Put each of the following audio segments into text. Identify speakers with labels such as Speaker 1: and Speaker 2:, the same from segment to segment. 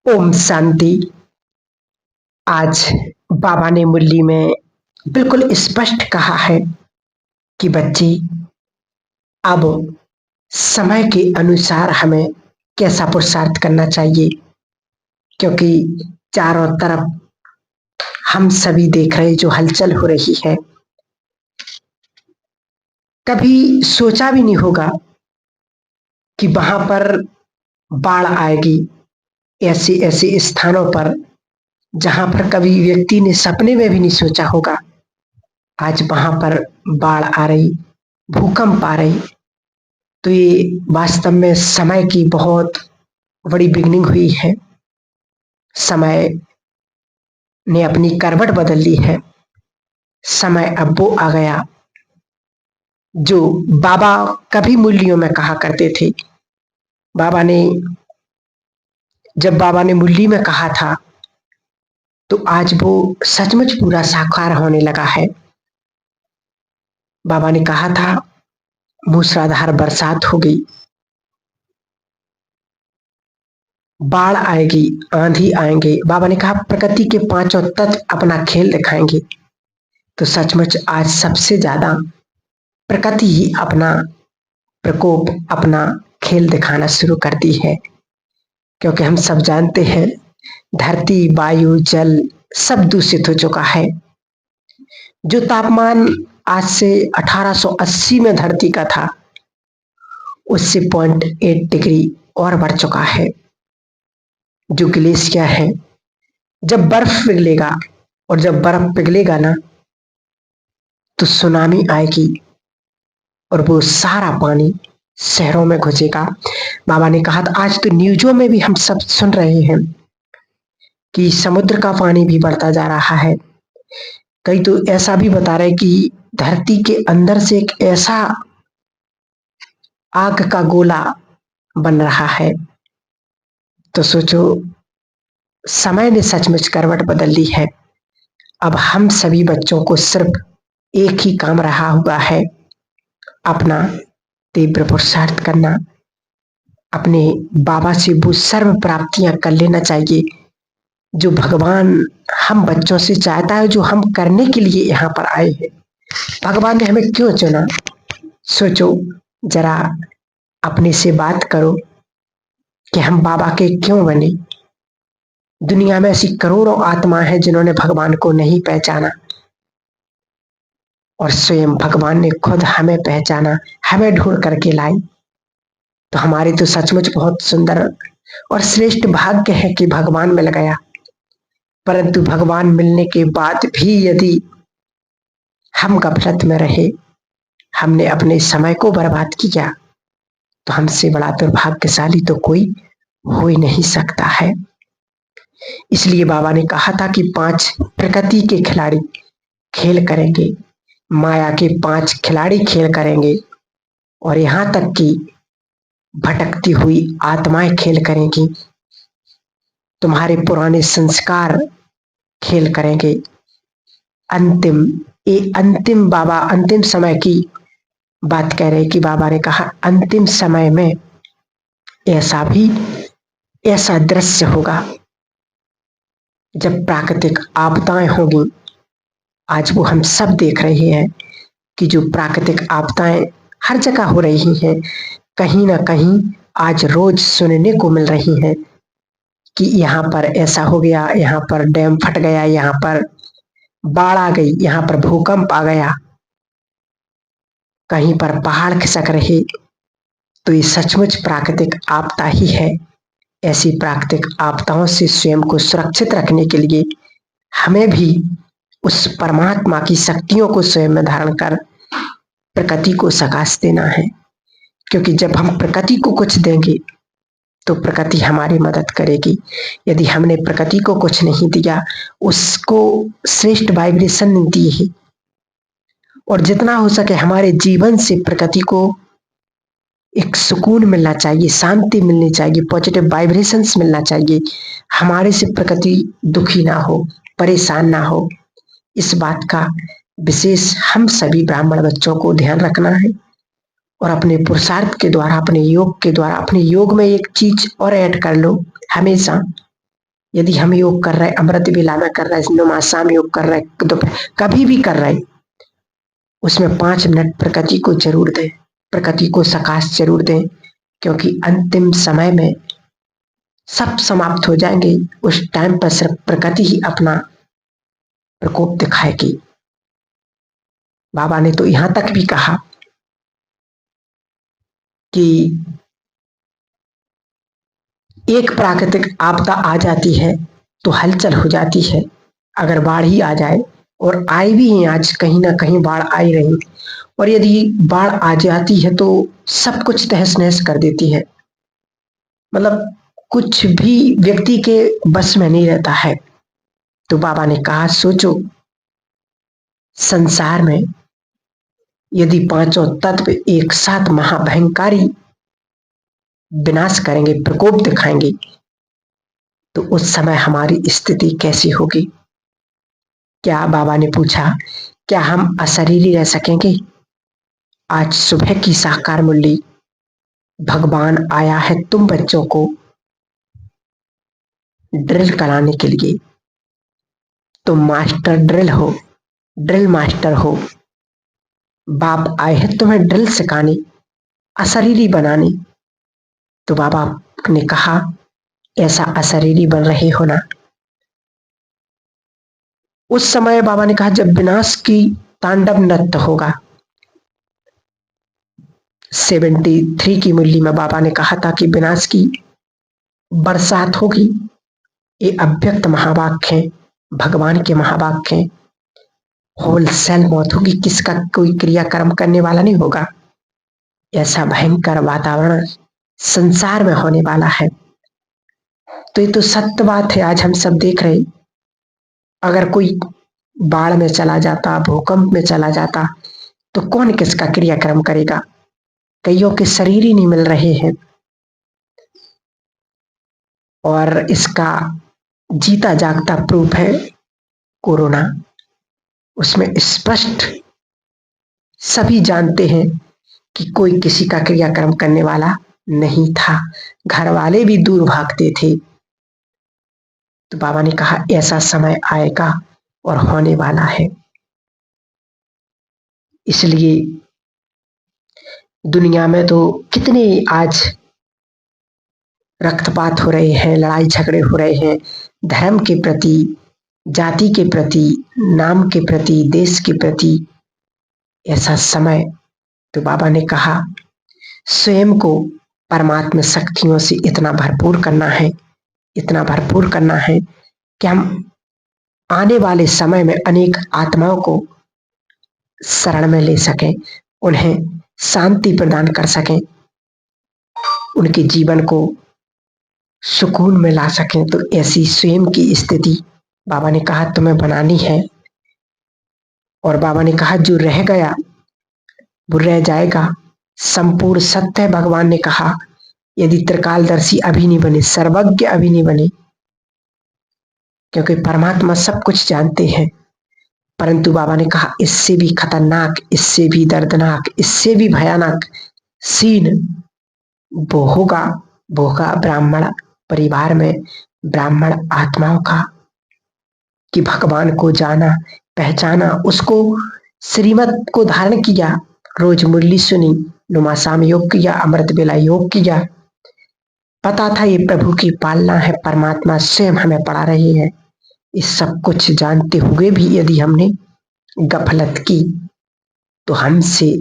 Speaker 1: ओम शांति। आज बाबा ने मुरली में बिल्कुल स्पष्ट कहा है कि बच्ची, अब समय के अनुसार हमें कैसा पुरुषार्थ करना चाहिए, क्योंकि चारों तरफ हम सभी देख रहे जो हलचल हो रही है। कभी सोचा भी नहीं होगा कि वहां पर बाढ़ आएगी, ऐसे ऐसे स्थानों पर जहां पर कभी व्यक्ति ने सपने में भी नहीं सोचा होगा। आज वहां पर बाढ़ आ रही, भूकंप आ रही, तो ये वास्तव में समय की बहुत बड़ी बिगनिंग हुई है। समय ने अपनी करवट बदल ली है। समय अब वो आ गया जो बाबा कभी मुरलियों में कहा करते थे। जब बाबा ने मुरली में कहा था तो आज वो सचमुच पूरा साकार होने लगा है। बाबा ने कहा था मूसलाधार बरसात होगी, बाढ़ आएगी, आंधी आएंगे। बाबा ने कहा प्रकृति के पांचों तत्व अपना खेल दिखाएंगे। तो सचमुच आज सबसे ज्यादा प्रकृति ही अपना प्रकोप, अपना खेल दिखाना शुरू करती है, क्योंकि हम सब जानते हैं धरती, वायु, जल सब दूषित हो चुका है। जो तापमान आज से 1880 में धरती का था, उससे 0.8 डिग्री और बढ़ चुका है। जो ग्लेशियर है, जब बर्फ पिघलेगा, और जब बर्फ पिघलेगा ना तो सुनामी आएगी और वो सारा पानी शहरों में घुसेगा। बाबा ने कहा था, आज तो न्यूज़ों में भी हम सब सुन रहे हैं कि समुद्र का पानी भी बढ़ता जा रहा है। कई तो ऐसा भी बता रहे कि धरती के अंदर से एक ऐसा आग का गोला बन रहा है। तो सोचो, समय ने सचमुच करवट बदल ली है। अब हम सभी बच्चों को सिर्फ एक ही काम रहा हुआ है, अपना तीव्र पुरुषार्थ करना, अपने बाबा से वो सर्व प्राप्तियां कर लेना चाहिए जो भगवान हम बच्चों से चाहता है, जो हम करने के लिए यहाँ पर आए हैं। भगवान ने हमें क्यों चुना? सोचो जरा, अपने से बात करो कि हम बाबा के क्यों बने। दुनिया में ऐसी करोड़ों आत्मा है जिन्होंने भगवान को नहीं पहचाना, और स्वयं भगवान ने खुद हमें पहचाना, हमें ढूंढ करके लाई। तो हमारी तो सचमुच बहुत सुंदर और श्रेष्ठ भाग्य है कि भगवान मिल गया। परंतु भगवान मिलने के बाद भी यदि हम गफलत में रहे, हमने अपने समय को बर्बाद किया, तो हमसे बड़ा दुर्भाग्यशाली तो कोई हो ही नहीं सकता है। इसलिए बाबा ने कहा था कि 5 प्रकृति के खिलाड़ी खेल करेंगे, माया के 5 खिलाड़ी खेल करेंगे, और यहाँ तक कि भटकती हुई आत्माएं खेल करेंगी। तुम्हारे पुराने संस्कार खेल करेंगे। बाबा अंतिम समय की बात कह रहे कि बाबा ने कहा अंतिम समय में ऐसा दृश्य होगा जब प्राकृतिक आपदाएं होगी। आज वो हम सब देख रहे हैं कि जो प्राकृतिक आपदाएं हर जगह हो रही हैं, कहीं ना कहीं आज रोज सुनने को मिल रही हैं कि यहाँ पर ऐसा हो गया, यहाँ पर डैम फट गया, यहाँ पर बाढ़ आ गई, यहाँ पर भूकंप आ गया, कहीं पर पहाड़ खिसक रहे। तो ये सचमुच प्राकृतिक आपदा ही है। ऐसी प्राकृतिक आपदाओं से स्वयं को सुरक्षित रखने के लिए हमें भी उस परमात्मा की शक्तियों को स्वयं में धारण कर प्रकृति को सकाश देना है। क्योंकि जब हम प्रकृति को कुछ देंगे तो प्रकृति हमारी मदद करेगी। यदि हमने प्रकृति को कुछ नहीं दिया, उसको श्रेष्ठ वाइब्रेशन नहीं दी है, और जितना हो सके हमारे जीवन से प्रकृति को एक सुकून मिलना चाहिए, शांति मिलनी चाहिए, पॉजिटिव वाइब्रेशंस मिलना चाहिए। हमारे से प्रकृति दुखी ना हो, परेशान ना हो। इस बात का विशेष हम सभी ब्राह्मण बच्चों को ध्यान रखना है, और अपने पुरुषार्थ के द्वारा, अपने योग के द्वारा, अपने योग में एक चीज और ऐड कर लो हमेशा यदि हम योग कर रहे, अमृत वेला में कर रहे, नुमाशाम योग कर रहे, दोपहर कभी भी कर रहे, उसमें 5 मिनट प्रकृति को जरूर दें, प्रकृति को सकाश जरूर दें, क्योंकि अंतिम समय में सब समाप्त हो जाएंगे। उस टाइम पर सिर्फ प्रकृति ही अपना प्रकोप दिखाएगी। बाबा ने तो यहां तक भी कहा कि एक प्राकृतिक आपदा आ जाती है तो हलचल हो जाती है। अगर बाढ़ ही आ जाए, और आई भी है, आज कहीं ना कहीं बाढ़ आई रही, और यदि बाढ़ आ जाती है तो सब कुछ तहस नहस कर देती है। मतलब कुछ भी व्यक्ति के बस में नहीं रहता है। तो बाबा ने कहा, सोचो संसार में यदि 5 तत्व एक साथ महाभयंकारी विनाश करेंगे, प्रकोप दिखाएंगे, तो उस समय हमारी स्थिति कैसी होगी। क्या बाबा ने पूछा, क्या हम अशरीरी रह सकेंगे। आज सुबह की साकार मुरली, भगवान आया है तुम बच्चों को ड्रिल कराने के लिए। तुम मास्टर ड्रिल हो, ड्रिल मास्टर हो। बाप आए हैं तुम्हें ड्रिल सिखाने, अशरीरी बनाने। तो बाबा ने कहा, ऐसा अशरीरी बन रहे हो ना। उस समय बाबा ने कहा, जब विनाश की तांडव नृत्य होगा। 73 की मुरली में बाबा ने कहा था कि विनाश की बरसात होगी। ये अव्यक्त महावाक्य है, भगवान के महावाक्य है। होलसेल मौत होगी, किसका कोई क्रियाक्रम करने वाला नहीं होगा। ऐसा भयंकर वातावरण संसार में होने वाला है। तो ये तो सत्य बात है, आज हम सब देख रहे। अगर कोई बाढ़ में चला जाता, भूकंप में चला जाता, तो कौन किसका क्रियाक्रम करेगा। कईयों के शरीर ही नहीं मिल रहे हैं। और इसका जीता जागता प्रूफ है कोरोना। उसमें स्पष्ट सभी जानते हैं कि कोई किसी का क्रियाक्रम करने वाला नहीं था। घर वाले भी दूर भागते थे। तो बाबा ने कहा, ऐसा समय आएगा और होने वाला है। इसलिए दुनिया में तो कितने आज रक्तपात हो रहे हैं, लड़ाई झगड़े हो रहे हैं, धर्म के प्रति, जाति के प्रति, नाम के प्रति, देश के प्रति। ऐसा समय तो बाबा ने कहा, स्वयं को परमात्मा शक्तियों से इतना भरपूर करना है, इतना भरपूर करना है कि हम आने वाले समय में अनेक आत्माओं को शरण में ले सकें, उन्हें शांति प्रदान कर सकें, उनके जीवन को सुकून में ला सकें। तो ऐसी स्वयं की स्थिति बाबा ने कहा तुम्हें बनानी है। और बाबा ने कहा, जो रह गया वो रह जाएगा। संपूर्ण सत्य है। भगवान ने कहा, यदि त्रिकालदर्शी अभी नहीं बने, सर्वज्ञ अभी नहीं बने, क्योंकि परमात्मा सब कुछ जानते हैं। परंतु बाबा ने कहा, इससे भी खतरनाक, इससे भी दर्दनाक, इससे भी भयानक सीन वो होगा, वो होगा ब्राह्मण परिवार में ब्राह्मण आत्माओं का, कि भगवान को जाना, पहचाना, उसको श्रीमत को धारण किया, रोज मुरली सुनी, नुमाशाम योग किया, अमृत वेला योग किया। पता था ये प्रभु की पालना है, परमात्मा स्वयं हमें पढ़ा रहे हैं। इस सब कुछ जानते हुए भी यदि हमने गफलत की, तो हमसे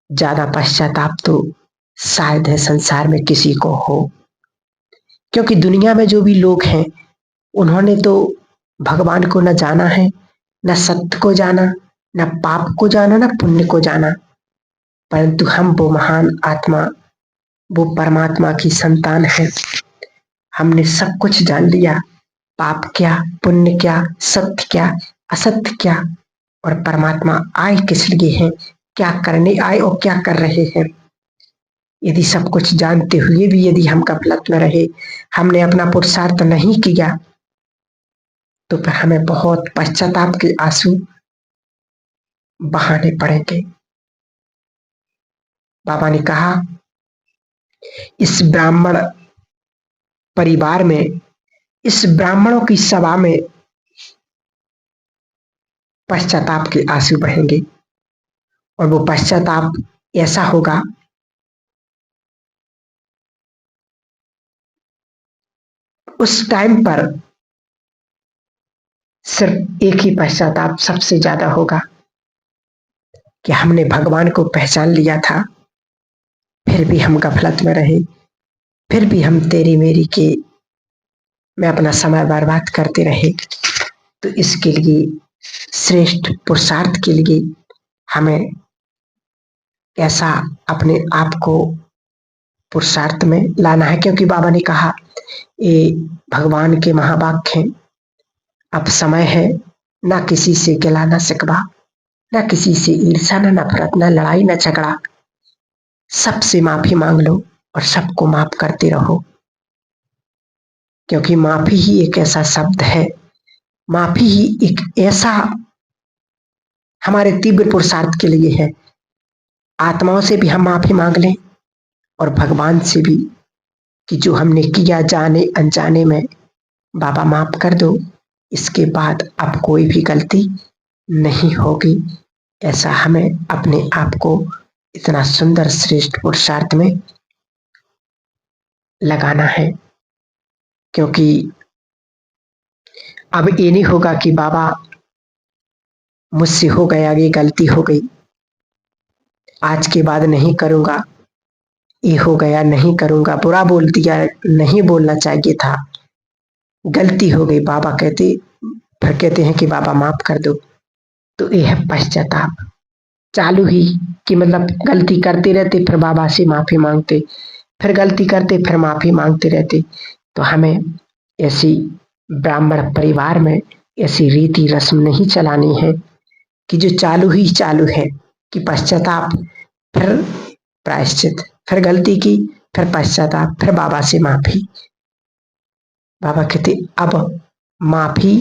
Speaker 1: ज्यादा पश्चाताप तो शायद है संसार में किसी को हो। क्योंकि दुनिया में जो भी लोग हैं, उन्होंने तो भगवान को न जाना है, न सत्य को जाना, न पाप को जाना, न पुण्य को जाना। परंतु हम वो महान आत्मा, वो परमात्मा की संतान है। हमने सब कुछ जान लिया, पाप क्या, पुण्य क्या, सत्य क्या, असत्य क्या, और परमात्मा आए किस लिए हैं, क्या करने आए और क्या कर रहे हैं। यदि सब कुछ जानते हुए भी यदि हम गफलत में रहे, हमने अपना पुरुषार्थ नहीं किया, तो फिर हमें बहुत पश्चाताप के आंसू बहाने पड़ेंगे। बाबा ने कहा, इस ब्राह्मण परिवार में इस ब्राह्मणों की सभा में पश्चाताप के आंसू बहेंगे और वो पश्चाताप ऐसा होगा उस टाइम पर सिर्फ एक ही पश्चाताप सबसे ज्यादा होगा कि हमने भगवान को पहचान लिया था, फिर भी हम गफलत में रहे, फिर भी हम तेरी मेरी के में अपना समय बर्बाद करते रहे। तो इसके लिए श्रेष्ठ पुरुषार्थ के लिए हमें ऐसा अपने आप को पुरुषार्थ में लाना है, क्योंकि बाबा ने कहा ये भगवान के महावाक्य हैं, अब समय है ना किसी से गिला ना शिकवा, ना किसी से ईर्षा ना नफरत, ना लड़ाई ना झगड़ा, सबसे माफी मांग लो और सबको माफ करते रहो, क्योंकि माफी ही एक ऐसा शब्द है, माफी ही एक ऐसा हमारे तीव्र पुरुषार्थ के लिए है। आत्माओं से भी हम माफी मांग लें और भगवान से भी कि जो हमने किया जाने अनजाने में, बाबा माफ कर दो, इसके बाद अब कोई भी गलती नहीं होगी। ऐसा हमें अपने आप को इतना सुंदर श्रेष्ठ पुरुषार्थ में लगाना है, क्योंकि अब ये नहीं होगा कि बाबा मुझसे हो गया, ये गलती हो गई, आज के बाद नहीं करूंगा, ये हो गया नहीं करूंगा, बुरा बोल दिया, नहीं बोलना चाहिए था, गलती हो गई, बाबा कहते फिर कहते हैं कि बाबा माफ कर दो। तो ये है पश्चाताप चालू ही, कि मतलब गलती करते रहते फिर बाबा से माफी मांगते, फिर गलती करते फिर माफी मांगते रहते। तो हमें ऐसी ब्राह्मण परिवार में ऐसी रीति रस्म नहीं चलानी है कि जो चालू ही चालू है, कि पश्चाताप फिर प्रायश्चित, फिर गलती की फिर पश्चाताप फिर बाबा से माफी। बाबा कहते अब माफी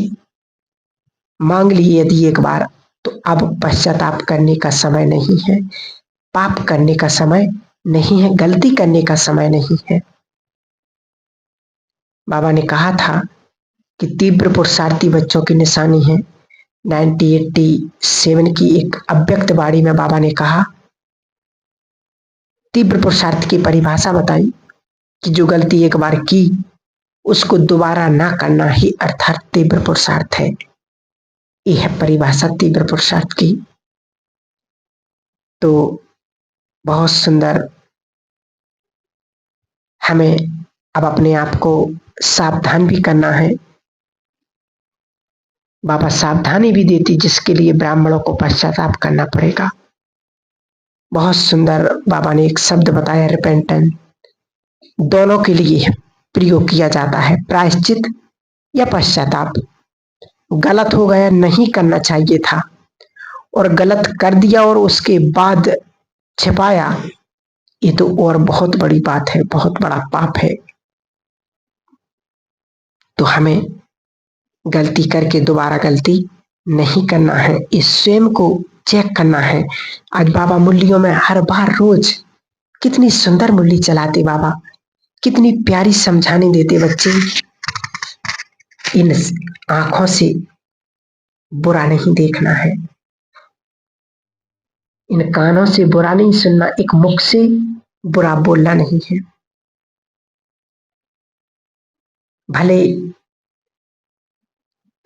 Speaker 1: मांग ली यदि एक बार, तो अब पश्चाताप करने का समय नहीं है, पाप करने का समय नहीं है, गलती करने का समय नहीं है। बाबा ने कहा था कि तीव्र पुरुषार्थी बच्चों की निशानी है। 1987 की एक अव्यक्त वाणी में बाबा ने कहा, तीव्र पुरुषार्थ की परिभाषा बताई कि जो गलती एक बार की उसको दोबारा ना करना ही अर्थात तीव्र पुरुषार्थ है। यह है परिभाषा तीव्र पुरुषार्थ की। तो बहुत सुंदर हमें अब अपने आप को सावधान भी करना है। बाबा सावधानी भी देती जिसके लिए ब्राह्मणों को पश्चाताप करना पड़ेगा। बहुत सुंदर बाबा ने एक शब्द बताया, रिपेंटेंट, दोनों के लिए प्रयोग किया जाता है, प्रायश्चित या पश्चाताप। गलत हो गया, नहीं करना चाहिए था और गलत कर दिया और उसके बाद छिपाया, ये तो और बहुत बड़ी बात है, बहुत बड़ा पाप है। तो हमें गलती करके दोबारा गलती नहीं करना है, इस स्वयं को चेक करना है। आज बाबा मुरलियों में हर बार रोज कितनी सुंदर मुरली चलाते बाबा, कितनी प्यारी समझाने देते बच्चे। इन आंखों से बुरा नहीं देखना है, इन कानों से बुरा नहीं सुनना, एक मुख से बुरा बोलना नहीं है। भले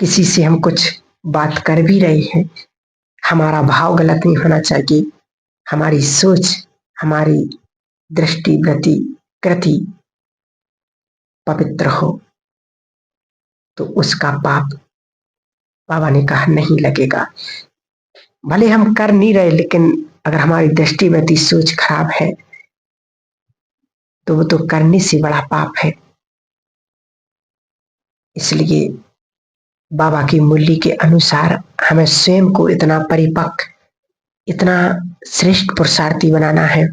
Speaker 1: किसी से हम कुछ बात कर भी रहे हैं, हमारा भाव गलत नहीं होना चाहिए, हमारी सोच, हमारी दृष्टि, गति, कृति पवित्र हो, तो उसका पाप बाबा ने कहा नहीं लगेगा। भले हम कर नहीं रहे, लेकिन अगर हमारी दृष्टि, गति, सोच खराब है तो वो तो करने से बड़ा पाप है। इसलिए बाबा की मुरली के अनुसार हमें स्वयं को इतना परिपक्व, इतना श्रेष्ठ पुरुषार्थी बनाना है,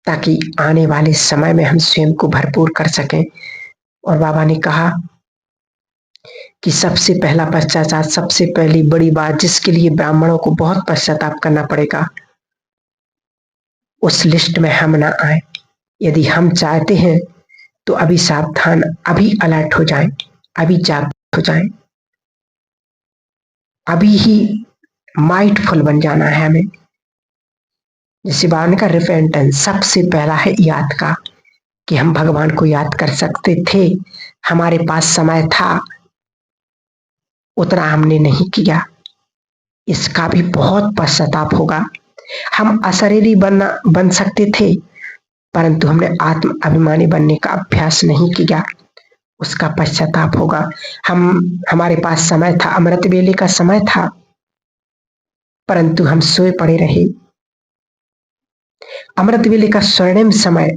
Speaker 1: ताकि आने वाले समय में हम स्वयं को भरपूर कर सकें। और बाबा ने कहा कि सबसे पहला पश्चाताप, सबसे पहली बड़ी बात जिसके लिए ब्राह्मणों को बहुत पश्चाताप करना पड़ेगा, उस लिस्ट में हम ना आए। यदि हम चाहते हैं तो अभी सावधान, अभी अलर्ट हो जाएं, अभी जागृत हो जाएं, अभी ही माइंडफुल बन जाना है हमें। जैसे बाबा ने कहा रिपेंटेंस सबसे पहला है याद का, कि हम भगवान को याद कर सकते थे, हमारे पास समय था, उतना हमने नहीं किया, इसका भी बहुत पश्चाताप होगा। हम अशरीरी बन सकते थे, परंतु हमने आत्म अभिमानी बनने का अभ्यास नहीं किया, उसका पश्चाताप होगा। हमारे पास समय था, अमृत वेले का समय था, परंतु हम सोए पड़े रहे। अमृत वेले का स्वर्णिम समय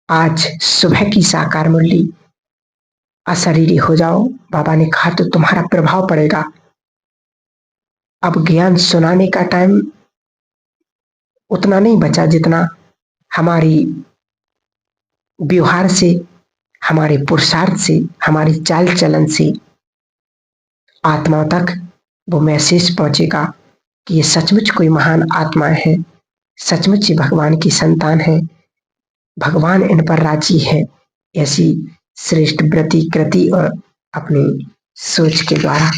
Speaker 1: आज सुबह की साकार मुरली, अशरीरी हो जाओ, बाबा ने कहा तो तुम्हारा प्रभाव पड़ेगा। अब ज्ञान सुनाने का टाइम उतना नहीं बचा जितना हमारी व्यवहार से, हमारे पुरुषार्थ से, हमारी चाल चलन से आत्मा तक वो मैसेज पहुंचेगा कि ये सचमुच कोई महान आत्माएं हैं, सचमुच ये भगवान की संतान है, भगवान इन पर राजी है। ऐसी श्रेष्ठ व्रति कृति और अपनी सोच के द्वारा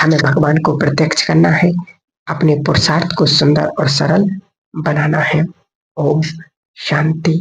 Speaker 1: हमें भगवान को प्रत्यक्ष करना है, अपने पुरुषार्थ को सुंदर और सरल बनाना है। ओम शांति।